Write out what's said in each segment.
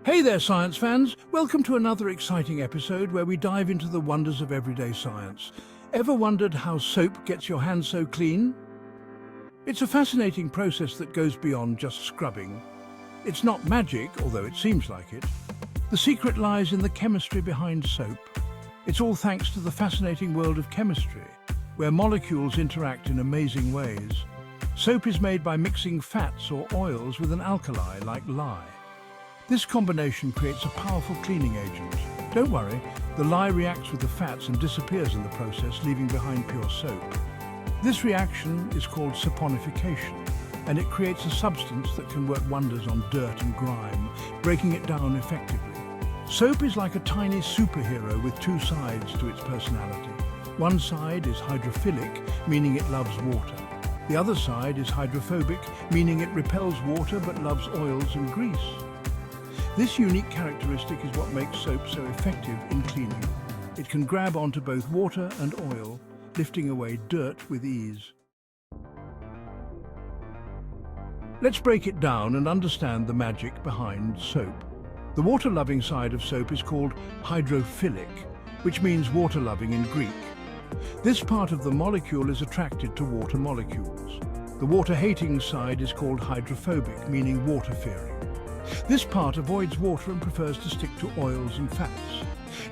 Hey there, science fans! Welcome to another exciting episode where we dive into the wonders of everyday science. Ever wondered how soap gets your hands so clean? It's a fascinating process that goes beyond just scrubbing. It's not magic, although it seems like it. The secret lies in the chemistry behind soap. It's all thanks to the fascinating world of chemistry, where molecules interact in amazing ways. Soap is made by mixing fats or oils with an alkali like lye. This combination creates a powerful cleaning agent. Don't worry, the lye reacts with the fats and disappears in the process, leaving behind pure soap. This reaction is called saponification, and it creates a substance that can work wonders on dirt and grime, breaking it down effectively. Soap is like a tiny superhero with two sides to its personality. One side is hydrophilic, meaning it loves water. The other side is hydrophobic, meaning it repels water but loves oils and grease. This unique characteristic is what makes soap so effective in cleaning. It can grab onto both water and oil, lifting away dirt with ease. Let's break it down and understand the magic behind soap. The water-loving side of soap is called hydrophilic, which means water-loving in Greek. This part of the molecule is attracted to water molecules. The water-hating side is called hydrophobic, meaning water-fearing. This part avoids water and prefers to stick to oils and fats.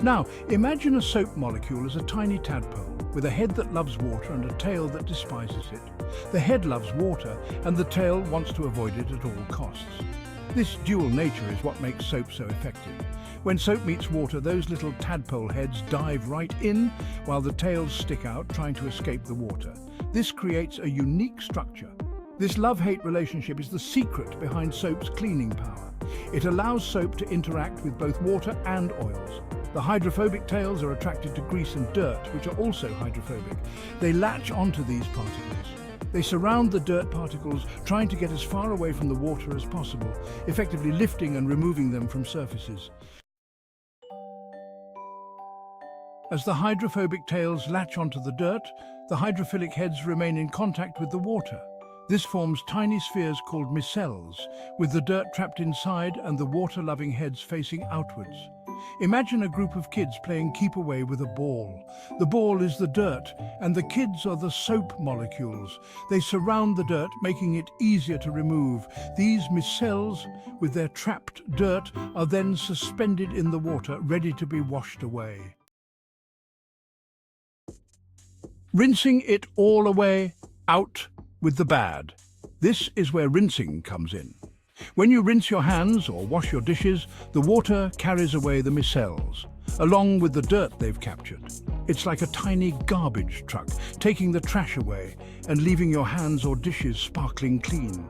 Now, imagine a soap molecule as a tiny tadpole, with a head that loves water and a tail that despises it. The head loves water, and the tail wants to avoid it at all costs. This dual nature is what makes soap so effective. When soap meets water, those little tadpole heads dive right in, while the tails stick out, trying to escape the water. This creates a unique structure. This love-hate relationship is the secret behind soap's cleaning power. It allows soap to interact with both water and oils. The hydrophobic tails are attracted to grease and dirt, which are also hydrophobic. They latch onto these particles. They surround the dirt particles, trying to get as far away from the water as possible, effectively lifting and removing them from surfaces. As the hydrophobic tails latch onto the dirt, the hydrophilic heads remain in contact with the water. This forms tiny spheres called micelles, with the dirt trapped inside and the water-loving heads facing outwards. Imagine a group of kids playing keep away with a ball. The ball is the dirt, and the kids are the soap molecules. They surround the dirt, making it easier to remove. These micelles, with their trapped dirt, are then suspended in the water, ready to be washed away. Rinsing it all away, out with the bad. This is where rinsing comes in. When you rinse your hands or wash your dishes, the water carries away the micelles, along with the dirt they've captured. It's like a tiny garbage truck, taking the trash away and leaving your hands or dishes sparkling clean.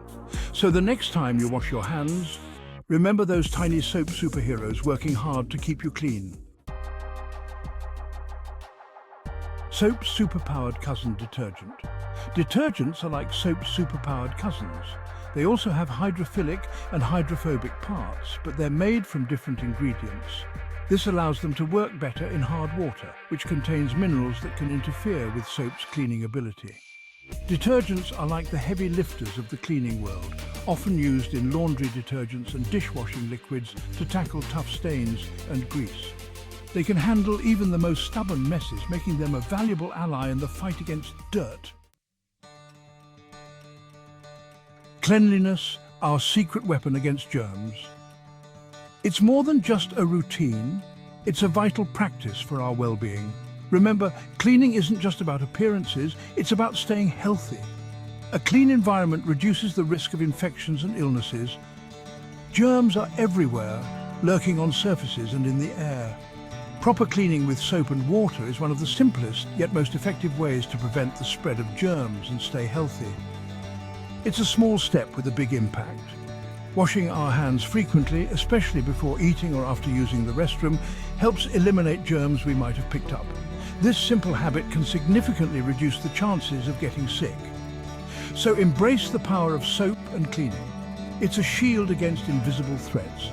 So the next time you wash your hands, remember those tiny soap superheroes working hard to keep you clean. Soap's superpowered cousin detergent. Detergents are like soap's superpowered cousins. They also have hydrophilic and hydrophobic parts, but they're made from different ingredients. This allows them to work better in hard water, which contains minerals that can interfere with soap's cleaning ability. Detergents are like the heavy lifters of the cleaning world, often used in laundry detergents and dishwashing liquids to tackle tough stains and grease. They can handle even the most stubborn messes, making them a valuable ally in the fight against dirt. Cleanliness, our secret weapon against germs. It's more than just a routine, it's a vital practice for our well-being. Remember, cleaning isn't just about appearances, it's about staying healthy. A clean environment reduces the risk of infections and illnesses. Germs are everywhere, lurking on surfaces and in the air. Proper cleaning with soap and water is one of the simplest yet most effective ways to prevent the spread of germs and stay healthy. It's a small step with a big impact. Washing our hands frequently, especially before eating or after using the restroom, helps eliminate germs we might have picked up. This simple habit can significantly reduce the chances of getting sick. So embrace the power of soap and cleaning. It's a shield against invisible threats.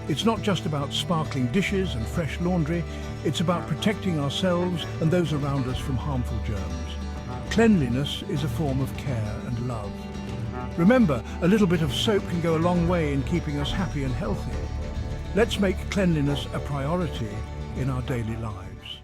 It's not just about sparkling dishes and fresh laundry, it's about protecting ourselves and those around us from harmful germs. Cleanliness is a form of care and love. Remember, a little bit of soap can go a long way in keeping us happy and healthy. Let's make cleanliness a priority in our daily lives.